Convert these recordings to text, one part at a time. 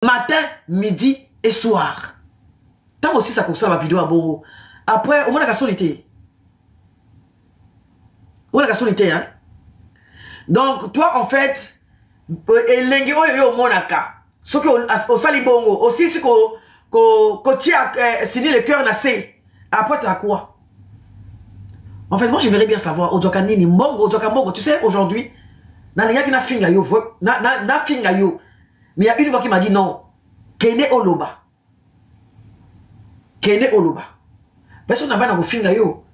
Matin, midi et soir. Tant aussi ça concerne ma vidéo à Bongo. Après, au moins la solité. Au moins la solité, hein. Donc, toi, en fait, et l'engue au monaka. Ce que au sali Bongo, aussi ce que tu as signé le cœur nassé. Après, tu as quoi? En fait, moi, j'aimerais bien savoir, Ojokanini, Mbongo, Ojokambogo, tu sais, aujourd'hui, na qui na finga yo, na finga yo. Mais il y a une fois qui m'a dit non. Kene Oloba. Kene Oloba. Personne n'a pas finga yo.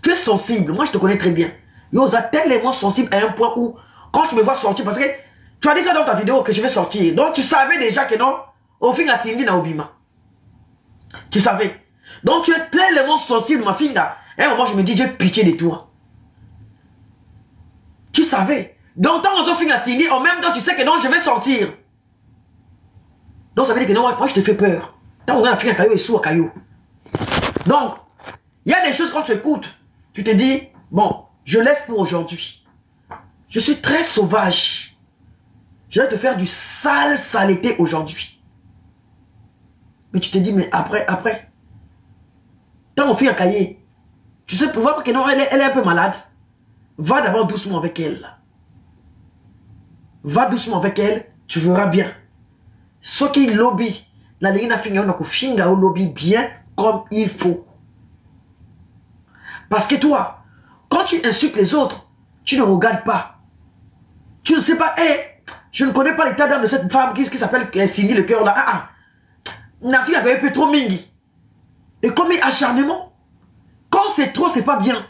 Tu es sensible. Moi, je te connais très bien. Yo, vous êtes tellement sensible à un point où, quand tu me vois sortir, parce que tu as dit ça dans ta vidéo que je vais sortir. Donc, tu savais déjà que non, au fin, à Cindy na Obima. Tu savais. Donc, tu es tellement sensible, ma finga. À un moment, je me dis, j'ai pitié de toi. Tu savais. Donc, tant qu'on finit à Cindy, en même temps, tu sais que non, je vais sortir. Donc, ça veut dire que non, moi, je te fais peur. Tant qu'on a fait un caillou et sous un caillou. Donc, il y a des choses quand tu écoutes, tu te dis, bon, je laisse pour aujourd'hui. Je suis très sauvage. Je vais te faire du sale saleté aujourd'hui. Mais tu te dis, mais après. Tant qu'on fait un cahier, tu sais, pour voir que non, elle est un peu malade. Va d'abord doucement avec elle. Va doucement avec elle, tu verras bien. Ce qui lobby, la ligne a fini, on a finga au lobby bien comme il faut. Parce que toi, quand tu insultes les autres, tu ne regardes pas. Tu ne sais pas, je ne connais pas l'état d'âme de cette femme qui s'appelle Cindy le cœur là. La fille avait un peu trop mingi. Et comme il acharnement, quand c'est trop, c'est pas bien.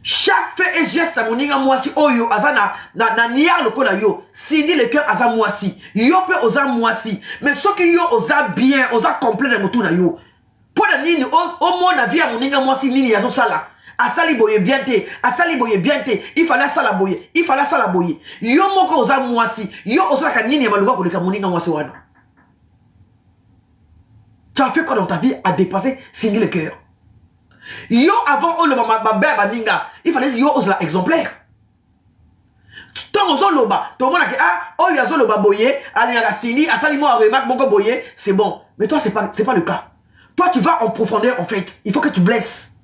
Chaque fait et geste à mon ninga moisi oyo azana na niar le kola yo Cindy le cœur aza moisi yo pe oza moisi mais ce qui yo oza bien oza complet de motu na yo pour la nini au mon vie à mon ninga moisi nini yazo sala asali boye bien te asali boye bien te il fallait sala boye yo moko oza moisi yo oza ka nini ya maluga ko le ka mon ninga moisi wana. Tu as fait quoi dans ta vie à dépasser Cindy le cœur? Yo avant oh le ma belle baninga il fallait yo ose la exemplaire tant ozo loba tout le monde a dit oh yazo loba boye allez à Cindy à salimo à remarque mon boye c'est bon mais toi c'est pas le cas. Toi tu vas en profondeur en fait. Il faut que tu blesses.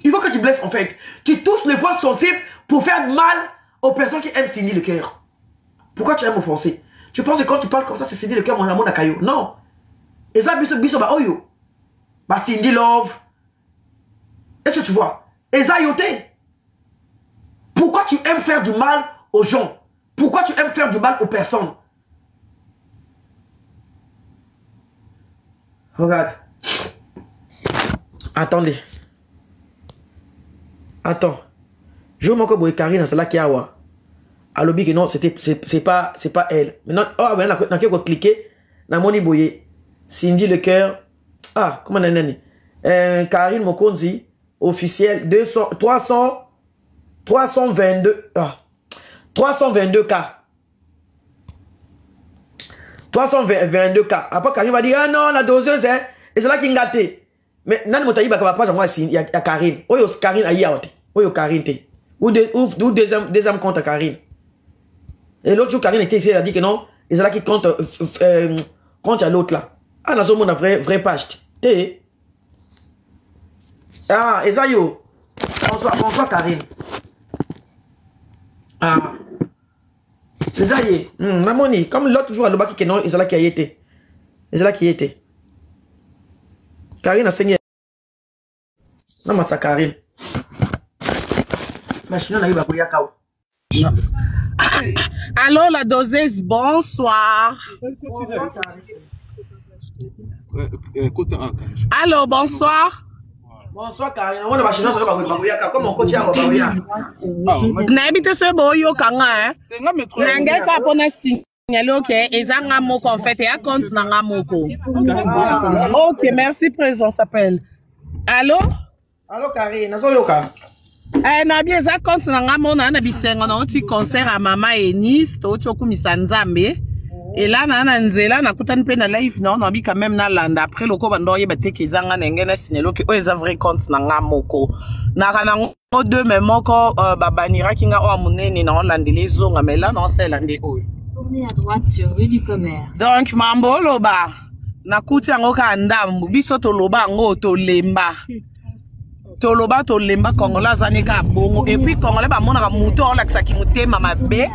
Il faut que tu blesses en fait. Tu touches les points sensibles pour faire mal aux personnes qui aiment Cindy le cœur. Pourquoi tu aimes offenser? Tu penses que quand tu parles comme ça c'est Cindy le cœur mon amour nakayo? Non. Et ça biso ba oyo. Bah Cindy Love. Est-ce que tu vois? Eza yoté. Pourquoi tu aimes faire du mal aux gens? Pourquoi tu aimes faire du mal aux personnes? Regarde. Attendez. Attends. Je vous montre que Karine c'est là qui a wa. Alobi que non, c'est pas elle. Maintenant, oh ben n'a que cliquer na moni boye. Cindy le cœur. Ah, comment on a Karine Mokonzi, officiel, 322, 322K. 322K. Après, Karine va dire, ah non, la doseuse, hein, et c'est là qu'il a gâté. Mais, nan motaï, bah, pas, il y a Karine. Oyo, Karine, aïe, oyo, Karine, te. Ou deuxième compte à Karine. Et l'autre jour, Karine était ici, elle a dit que non, et c'est là qu'il compte à l'autre là. Ah, dans ce monde, vrai page. Ah, et ça, yo. Bonsoir, Karine. Ah. C'est ça, y est. Mamoni, comme l'autre toujours à l'oba qui est non, et c'est là qui a été. Et c'est là qui était. Karine a saigné. Non, mais ça, Karine. Machine, on a eu la bouilla kao. Allô, la doseuse, bonsoir. Bonsoir, Karine. Allô, bonsoir. Bonsoir, Karine. On a machine, on a bouilla kao. Comme on continue à bouilla. N'habite ce boyo kanga, hein. N'engage pas pour signaler, ok. Et ça, n'a moko, en fait, et à compte, n'a moko. Ok, merci, président, s'appelle. Allô? Allô, Karine. Nazo yoka. Na bien, ça compte, n'a mona, na bisenga, na oti concert à maman et Nice, to choku misanzambe. Et là, na nzela, na kutan pe na live, non, na bi quand même na land. Après, loko bando ye bate kezanga nengena sinelo ki o eza vrai compte na nga moko. Na kana deux mais moko babanira kinga o amunene na landele zonga mais là non c'est lande o. Tournez à droite sur rue du Commerce. Donc, mambo loba. Nakuti yango ka ndambu. Biso to loba ngo to lemba. To loba to lemba Kongola zane ka bongo. Et puis Congolais ba mona muto ola kisaki mutema mabe.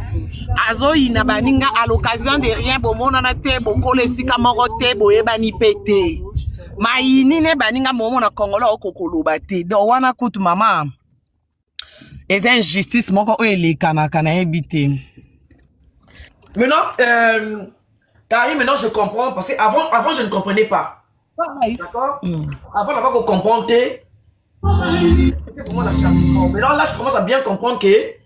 Azo ina baninga à l'occasion de rien bo mona na te bo kole sika moko te bo ebani pete. Ma ini ne baninga momo na Kongola okokoloba te. Do wana kutu mama. Les injustices moko o ele kana ebite. Maintenant, Karim, maintenant je comprends parce que avant je ne comprenais pas. D'accord? Avant qu'on comprenne, c'était vraiment l'acharnement. Maintenant là, je commence à bien comprendre que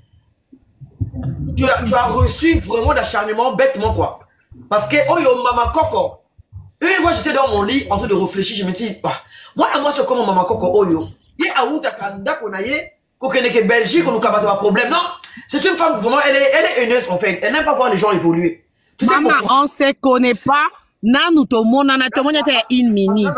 tu as reçu vraiment d'acharnement bêtement quoi. Parce que oh yo Mama Coco. Une fois j'étais dans mon lit en train de réfléchir, je me dis moi c'est comme Mama Coco oh yo. Il a où ta kanda konaye que Belgique ou pas problème non. C'est une femme vraiment elle est haineuse en fait. Elle n'aime pas voir les gens évoluer. Tu sais maman, on se connaît pas. Nanu to mona na to mona te une minute.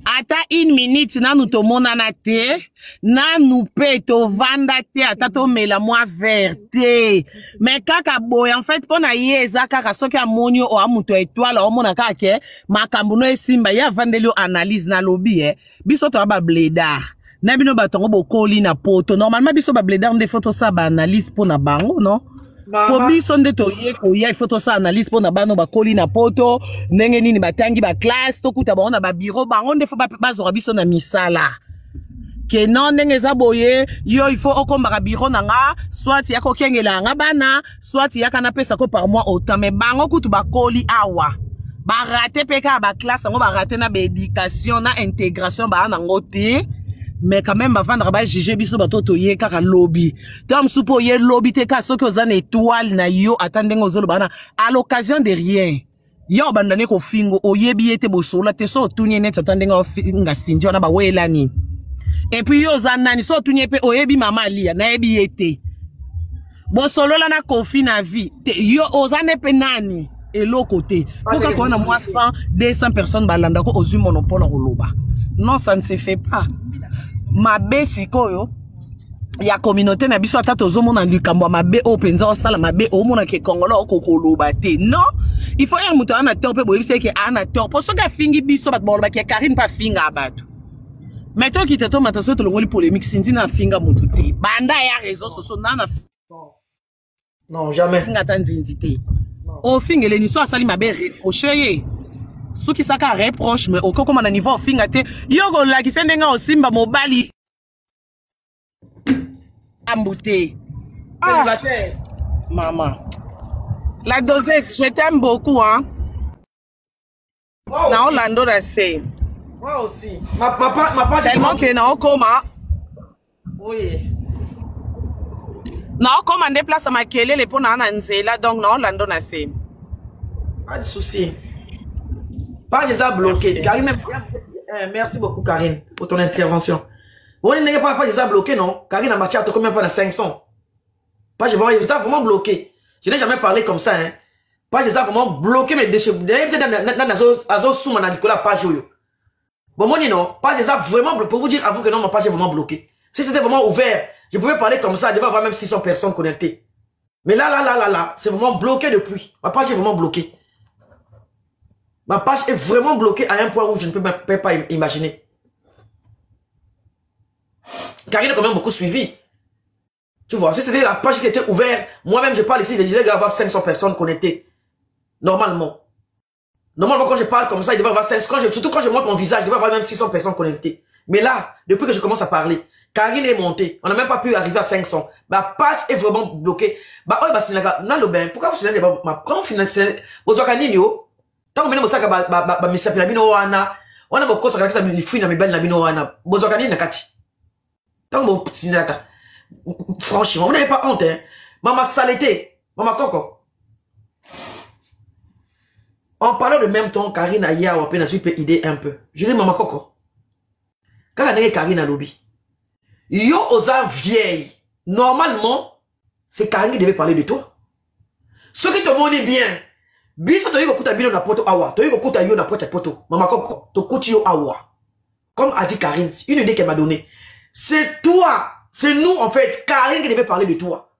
Ata une minute nanu to mona na te. Nanu pe to vanda te ata to mela moi verte. Mais kaka boy en fait pona yeza kaka soki amonio o amuto étoile o mona kake makambuno esimba ya vandelio analyse na lobby biso to ba blédard. Na bino batongo bokoli na poto. Normalement biso ba blédard nde photo sa ba analyse pona bango non? Po biso nde to ye ko ya photo sa analyse pona bano bakoli na poto ndenge nini batangi ba classe to kuta bango na ba bureau bango nde fo ba bazora biso na misala. Ke non ndenge za boye yo il faut okomba ka bureau nanga soit ya ko kengela nga bana soit ya kana pesa ko par mois autant mais bango kutu bakoli awa. Ba raté peka ba classe ngo ba raté na ba éducation na intégration ba na ngote. Mais quand même avant de juger biso batoto ye kaka lobby tom supo ye lobby te ka soki ozana étoile na yo attendez ozolo bana à l'occasion de rien yo bandane ko fingo oyebi ete bosola te so tunye net attendez nga sinjo na ba welani et puis yo zanani so tunye pe oyebi mama lia na yebi ete bosolo la na confi na vie te yo ozane pe nani et l'autre côté pourquoi qu'on a moi 100 200 personnes balanda ko ozu monopole roloba non ça ne se fait pas. Ma besikoyo ya communauté na biso ata tozomo na likambo ma be openza osala ma be omona ke Kongola okokoloba te non il faut un muto ana torpe boyebi se ke ana torpe so ka fingi biso bat boloba ke Karine pa finga abatu mais toi qui te tombe attention to longoli polémique sindi na finga mutu te banda ya réseaux sociaux na non jamais finga tandindité o fingele ni so asali ma be reprocher ceux qui saka reproche mais au comment na niveau finga te yoko la ki sendenga osimba mobali ambuté célibataire maman la dosette je t'aime beaucoup hein na Orlando da c'est moi aussi ma page tellement que na okoma oui na okoma déplace ma kelele pour na nzela donc na Orlando na c'est pas de souci. Page est bloqué. Karine, merci beaucoup Karine pour ton intervention. Bon, il n'est pas page est bloqué non. Karine a matché à combien pas de 500. Page est vraiment bloqué. Je n'ai jamais parlé comme ça hein. Page est vraiment bloqué mais déchets. Peut-être dans souma na Nicolas page yo. Bon moi non, page est vraiment bloqué pour vous dire à vous que non ma page est vraiment bloquée. Si c'était vraiment ouvert, je pouvais parler comme ça, il devait avoir même 600 personnes connectées. Mais là, c'est vraiment bloqué depuis. Ma page est vraiment bloquée. Ma page est vraiment bloquée à un point où je ne peux même pas imaginer. Karine a quand même beaucoup suivi. Tu vois, si c'était la page qui était ouverte, moi-même je parle ici, je devais avoir 500 personnes connectées. Normalement. Normalement, quand je parle comme ça, il devait avoir 500. Surtout quand je montre mon visage, il devait avoir même 600 personnes connectées. Mais là, depuis que je commence à parler, Karine est montée. On n'a même pas pu arriver à 500. Ma page est vraiment bloquée. Bah, oh, bah, c'est pourquoi vous signalez ma quand financière, vous avez tant que vous avez mis la bino wana, on a beaucoup de choses qui fouillent dans mes belles bino wana. Vous avez mis nakati. Tant que vous signalez franchement, vous n'avez pas honte, hein. Maman saleté, maman coco. En parlant de même temps, Karine a hier, on peut aider un peu. Je dis maman coco. Quand on est Karine à lobby, yo osa vieille. Normalement, c'est Karine qui devait parler de toi. Ce qui te montre bien. Biso to yiko kuta bino na poto awa. To yiko kuta yo na poto. Maman koko, to kuti yo awa. Comme a dit Karine, une idée qu'elle m'a donnée. C'est toi, c'est nous en fait, Karine qui devait parler de toi.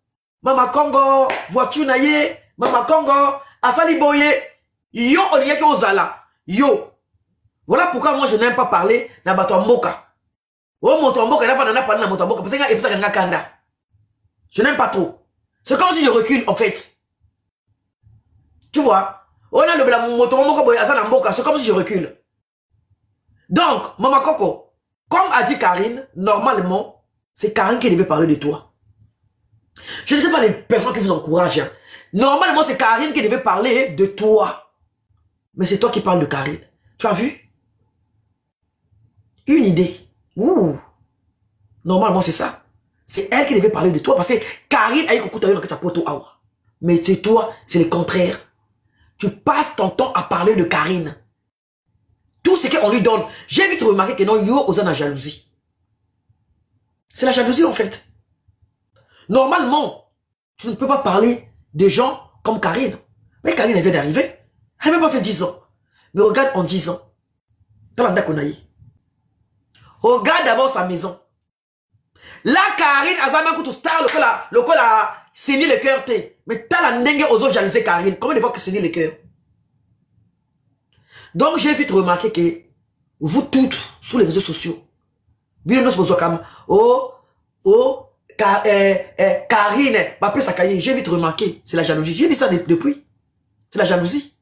Mama Congo, voiture na ye, Mama Congo, asali boye, yo oliyaki ozala, yo. Voilà pourquoi moi je n'aime pas parler na bato mboka. Oh motomboka, il a pas parlé na motomboka, parce que il y a kanda. Je n'aime pas trop. C'est comme si je recule en fait. Tu vois, on a le motomboka boye asala mboka, c'est comme si je recule. Donc, Mama Coco, comme a dit Karine, normalement, c'est Karine qui devait parler de toi. Je ne sais pas les personnes qui vous encouragent. Hein. Normalement, c'est Karine qui devait parler de toi. Mais c'est toi qui parles de Karine. Tu as vu? Une idée. Ouh. Normalement, c'est ça. C'est elle qui devait parler de toi. Parce que Karine a eu beaucoup de ta poto awa. Mais c'est toi, c'est le contraire. Tu passes ton temps à parler de Karine. Tout ce qu'on lui donne. J'ai vite remarqué que non, yo, osa la jalousie. C'est la jalousie en fait. Normalement, tu ne peux pas parler de gens comme Karine. Mais Karine, elle vient d'arriver. Elle n'a même pas fait 10 ans. Mais regarde en 10 ans. Regarde d'abord sa maison. Là, Karine, elle a même star, le col a saigné le cœur. Mais t'as la ndengue aux autres jalousies Karine. Combien de fois que saigné le cœur? Donc, j'ai vite remarqué que vous toutes, sur les réseaux sociaux, Karine, j'ai vite remarqué, c'est la jalousie. J'ai dit ça depuis. C'est la jalousie.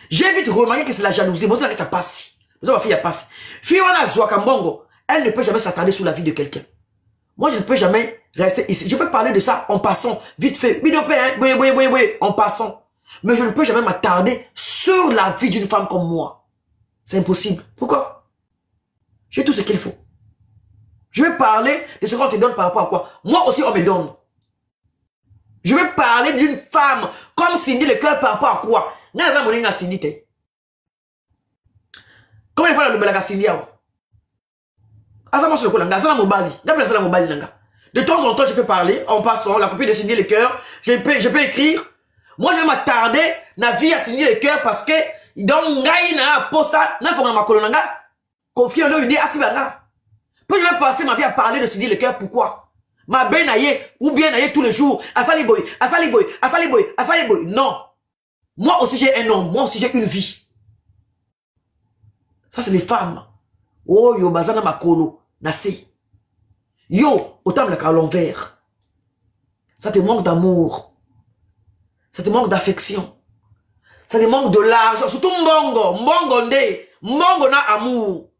J'ai vite remarqué que c'est la jalousie. Moi, je passe. Elle ne peut jamais s'attarder sur la vie de quelqu'un. Moi, je ne peux jamais rester ici. Je peux parler de ça en passant, vite fait. En passant. Mais je ne peux jamais m'attarder sur la vie d'une femme comme moi. C'est impossible. Pourquoi? J'ai tout ce qu'il faut. Je vais parler de ce qu'on te donne par rapport à quoi? Moi aussi, on me donne. Je vais parler d'une femme comme Cindy le cœur par rapport à quoi? Comment il faut le belaga Cindy? De temps en temps, je peux parler en passant, la copine de Cindy le cœur. Je peux écrire. Moi, je vais m'attarder na vie à Cindy le cœur parce que donc ngai na posa na fonga makolo nga confier en lui dire asibanga. Puis je vais passer ma vie à parler de Cindy le cœur. Pourquoi? Ma belle naïe ou bien naïe tous les jours. Asali boy, asali boy, asali boy, asali boy. Non. Moi aussi j'ai un nom. Moi aussi j'ai une vie. Ça c'est les femmes. Oh yo bazana makolo nasi. Yo autant le à l'envers. Ça te manque d'amour. Ça te manque d'affection. Ça te manque de l'argent. Surtout mbongo. Mbongo nde. Mbongo na amour.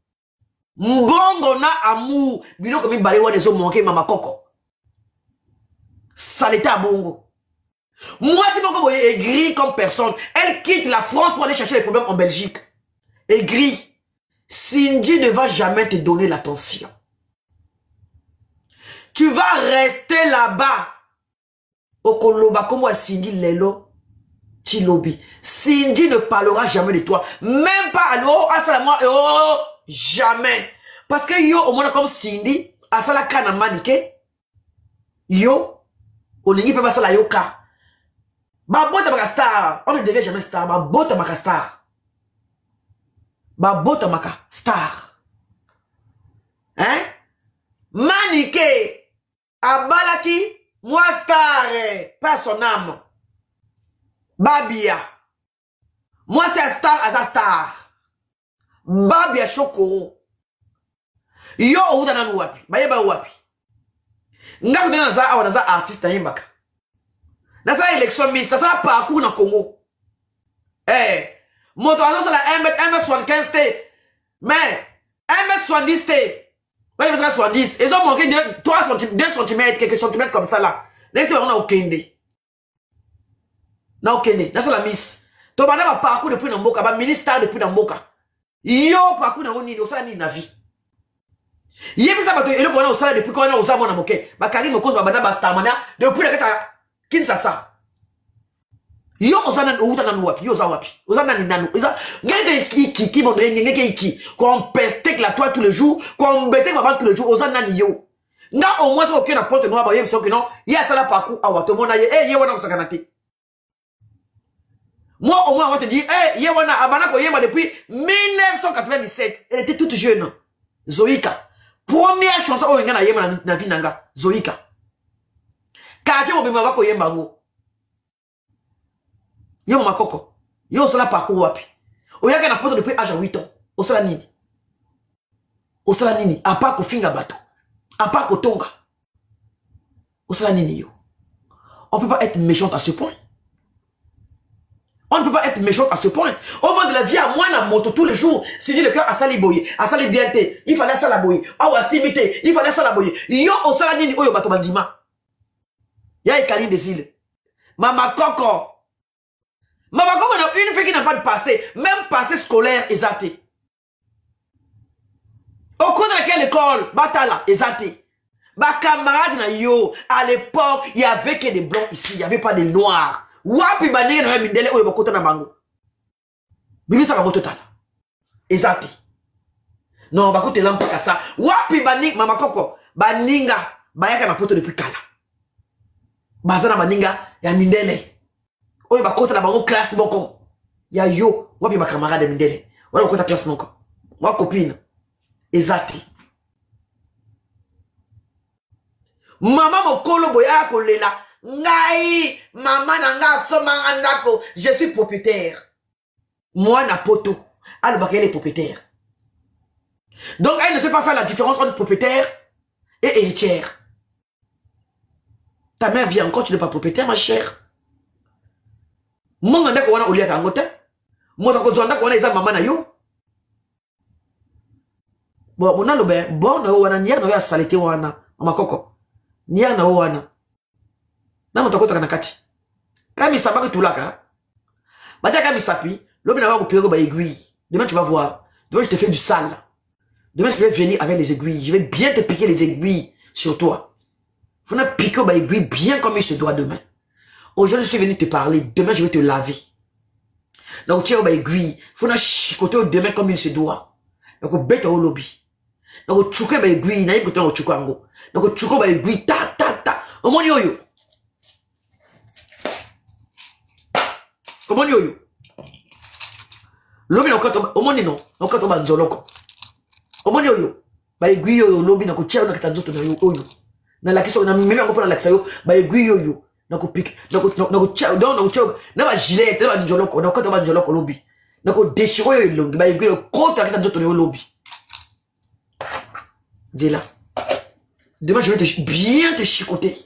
Mbongo na amour. Bino comme balewa des hommes manqués Mama Coco. Ça l'était à bongo. Moi si Mama Coco est aigrie comme personne. Elle quitte la France pour aller chercher les problèmes en Belgique. Aigrie. Cindy ne va jamais te donner l'attention. Tu vas rester là-bas. Okoloba comme Cindy lelo. Tilobi. Cindy ne parlera jamais de toi. Même pas allo, asala oh, jamais. Parce que yo, au moins comme Cindy, asala kana manike. Yo, olingi pe basala yoka. Ba bota maka star. On ne devient jamais star. Ba bota maka star. Ba bota maka star. Hein? Manike. Abalaki. Moi star. Pas son âme. Babia. Moi c'est star à sa star. Babia Chokoro. Yo ouda na wapi. Bayeba wapi. Nga kutana za awa na za artiste na himbaka. Na sa élection Miss, na sa parcours na Congo. Eh, moto azo sala 1m75 té. Mais 1m70 té. Ouais, mais ça 70. Ils ont manqué 3 cm, 2 cm, quelques centimètres comme ça là. Là, c'est on a aucun dé. Na okende, na la miss. To bana ba parcours depuis na mboka, ba ministère depuis na mboka. Yo parcours na oni, osala ni na vie. Yebi sa bato eloko na osala depuis ko na osama na moke. Ba Karine Mokonzi ba bana ba stamana depuis la kata Kinshasa. Yo osana outa na wapi, yo za wapi. Osana ni nanu. Eza ngeke ki mon ngeke iki. Qu'on peste la toi tous les jours, qu'on bete ba tous les jours, osana ni yo. Nga au moins so ke na porte noire ba yebi so que non, ya sala parcours awa to mona ye, ye wana ko sakanate. Moi, au moins, on va te dire, hey, Yewana Abanako Yema depuis 1997. Elle était toute jeune. Zoïka. Première chanson, oh, Yema na vie nanga. Zoïka. quartier mobima bako yembango. Yo mama koko. Yo sala parcours wapi. Oyaka na poto depuis âge à 8 ans. Osala nini? Osala nini? A part ko finga bato. A part ko tonga. Osala nini yo? On peut pas être méchant à ce point. On ne peut pas être méchant à ce point. On vend de la vie à moi dans moto tous les jours. C'est dit le cœur à saliboyer, à salibienté. Il fallait ça la boyer. Ah ouais, simité. Il fallait ça la boyer. Yo, osala nini oyo bato bandima. Ya Ekaline des îles. Mama Koko. Mama Koko a une fille qui n'a pas de passé. Même passé scolaire, exaté. Au cours de laquelle école, Batala, exaté. Ma camarade na yo, à l'époque, il y avait que des blancs ici, il n'y avait pas des noirs. Wapi banenge na mindele oyo bakota na bango. Bibi sa bango total. Exaté. Non, bakote lampe ka ça. Wapi baning mama koko, baninga, bayaka na poto depuis kala. Bazana baninga ya mindele. Oyo bakota na bango classe moko. Ya yo, wapi ba camarade mindele. Wala bakota classe moko. Wa copine. Exaté. Maman mokolo boya kolela. Ngai, maman nanga somanga ndako, je suis propriétaire. Moi na poto, al bakele est propriétaire. Donc elle ne sait pas faire la différence entre propriétaire et héritière. Ta mère vient encore, tu n'es pas propriétaire ma chère. Mon ndako wana olia kangote. Mon ndako wana eza maman na yo. Bon, mon alobe, bon na wana niya na yo saleté wana, mama koko. Niya na wana. Namo toko taka nakati. Kami sabaki tulaka. Batia kami sapi. L'homme n'a pas coupé ba aiguille. Demain tu vas voir. Demain je te fais du sale. Demain je vais venir avec les aiguilles. Je vais bien te piquer les aiguilles sur toi. Faut pas piquer ba aiguille bien comme il se doit demain. Aujourd'hui je suis venu te parler. Demain je vais te laver. Donc tu as ba aiguille. Faut pas chicoter demain comme il se doit. Donc bête au lobby. Donc tu as ba aiguille. Na ikoto tu ango. Donc tu as ba aiguille. Ta ta ta. Au moins yo. Comment yo yo? Lobi na koto omoni no, na koto ba nzoloko. Omoni yo yo. Ba aiguille yo lobi na ko tia na kitanzoto na yo oyo. Na la kiso na mimi ngoko na lakisa yo, ba aiguille yo yo. Na ko pique, na ko tia don na ko tia na ba gilet, na ba nzoloko, na koto ba nzoloko lobi. Na ko déchirer yo longi, ba aiguille yo contre la kitanzoto na yo lobi. Dis là. Demain je vais bien te chicoter.